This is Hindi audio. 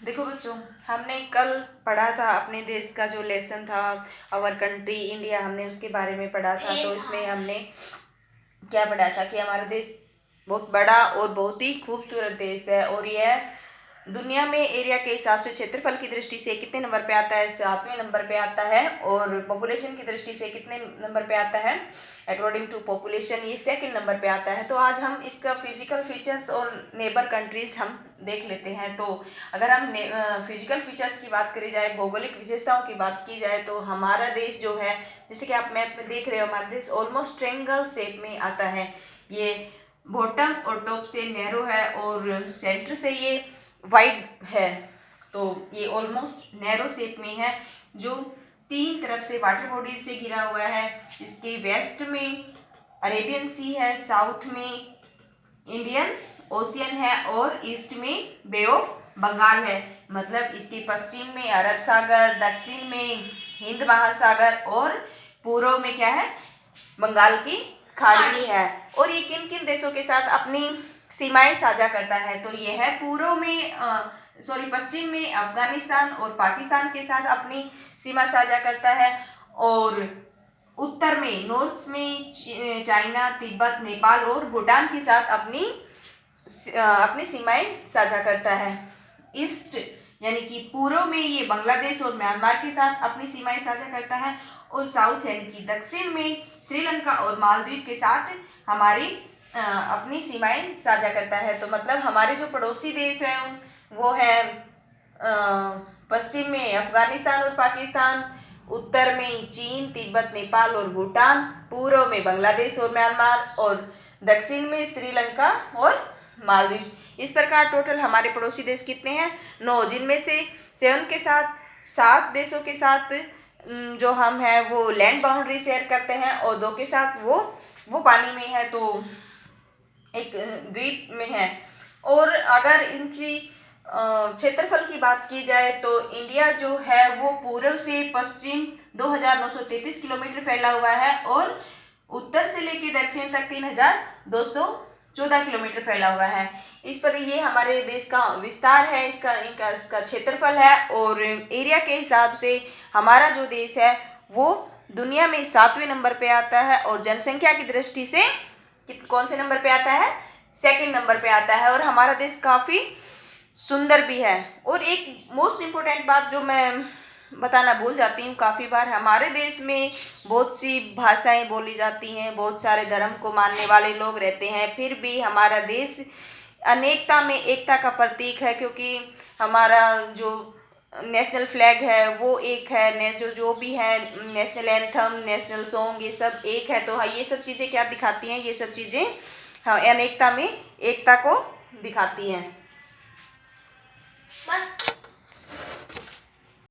देखो बच्चों, हमने कल पढ़ा था अपने देश का जो लेसन था, आवर कंट्री इंडिया, हमने उसके बारे में पढ़ा था। तो इसमें हमने क्या पढ़ा था कि हमारा देश बहुत बड़ा और बहुत ही खूबसूरत देश है, और यह दुनिया में एरिया के हिसाब से क्षेत्रफल की दृष्टि से कितने नंबर पे आता है? 7वें नंबर पे आता है। और पॉपुलेशन की दृष्टि से कितने नंबर पे आता है? अकॉर्डिंग टू पॉपुलेशन ये सेकंड नंबर पे आता है। तो आज हम इसका फिजिकल फीचर्स और नेबर कंट्रीज हम देख लेते हैं। तो अगर हम फिजिकल फीचर्स की बात करी जाए, भौगोलिक विशेषताओं की बात की जाए, तो हमारा देश जो है, जैसे कि आप मैप में देख रहे हो, हमारा देश ऑलमोस्ट ट्रायंगल शेप में आता है। ये बॉटम और टॉप से नैरो है और सेंटर से ये वाइड है। तो ये ऑलमोस्ट नैरो शेप में है, जो 3 तरफ से वाटर बॉडीज से घिरा हुआ है। इसके वेस्ट में अरेबियन सी है, साउथ में इंडियन ओशियन है और ईस्ट में बे ऑफ बंगाल है। मतलब इसके पश्चिम में अरब सागर, दक्षिण में हिंद महासागर और पूर्व में क्या है? बंगाल की खाड़ी है। और ये किन किन देशों के साथ अपनी सीमाएं साझा करता है? तो ये है पूर्व में पश्चिम में अफगानिस्तान और पाकिस्तान के साथ अपनी सीमा साझा करता है, और उत्तर में नॉर्थ में चाइना, तिब्बत, नेपाल और भूटान के साथ अपनी सीमाएं साझा करता है। ईस्ट यानी कि पूर्व में ये बांग्लादेश और म्यांमार के साथ अपनी सीमाएं साझा करता है, और साउथ यानी कि दक्षिण में श्रीलंका और मालदीव के साथ हमारी अपनी सीमाएं साझा करता है। तो मतलब हमारे जो पड़ोसी देश हैं वो है पश्चिम में अफगानिस्तान और पाकिस्तान, उत्तर में चीन, तिब्बत, नेपाल और भूटान, पूर्व में बांग्लादेश और म्यांमार, और दक्षिण में श्रीलंका और मालदीव। इस प्रकार टोटल हमारे पड़ोसी देश कितने हैं? 9, जिनमें से 7 के साथ 7 देशों के साथ जो हम हैं वो लैंड बाउंड्री शेयर करते हैं, और 2 के साथ वो पानी में है, तो एक द्वीप में है। और अगर इनकी क्षेत्रफल की बात की जाए तो इंडिया जो है वो पूर्व से पश्चिम 2933 किलोमीटर फैला हुआ है, और उत्तर से लेकर दक्षिण तक 3214 किलोमीटर फैला हुआ है। इस पर ये हमारे देश का विस्तार है, इसका क्षेत्रफल है। और एरिया के हिसाब से हमारा जो देश है वो दुनिया में 7वें नंबर पे आता है, और जनसंख्या की दृष्टि से कौन से नंबर पे आता है? सेकंड नंबर पे आता है। और हमारा देश काफ़ी सुंदर भी है। और एक मोस्ट इम्पोर्टेंट बात जो मैं बताना भूल जाती हूँ काफ़ी बार, हमारे देश में बहुत सी भाषाएं बोली जाती हैं, बहुत सारे धर्म को मानने वाले लोग रहते हैं, फिर भी हमारा देश अनेकता में एकता का प्रतीक है, क्योंकि हमारा जो नेशनल फ्लैग है वो एक है, जो भी है नेशनल एंथम, नेशनल सॉन्ग, ये सब एक है। तो हाँ, ये सब चीज़ें क्या दिखाती हैं? ये सब चीज़ें हाँ अनेकता में एकता को दिखाती हैं। बस।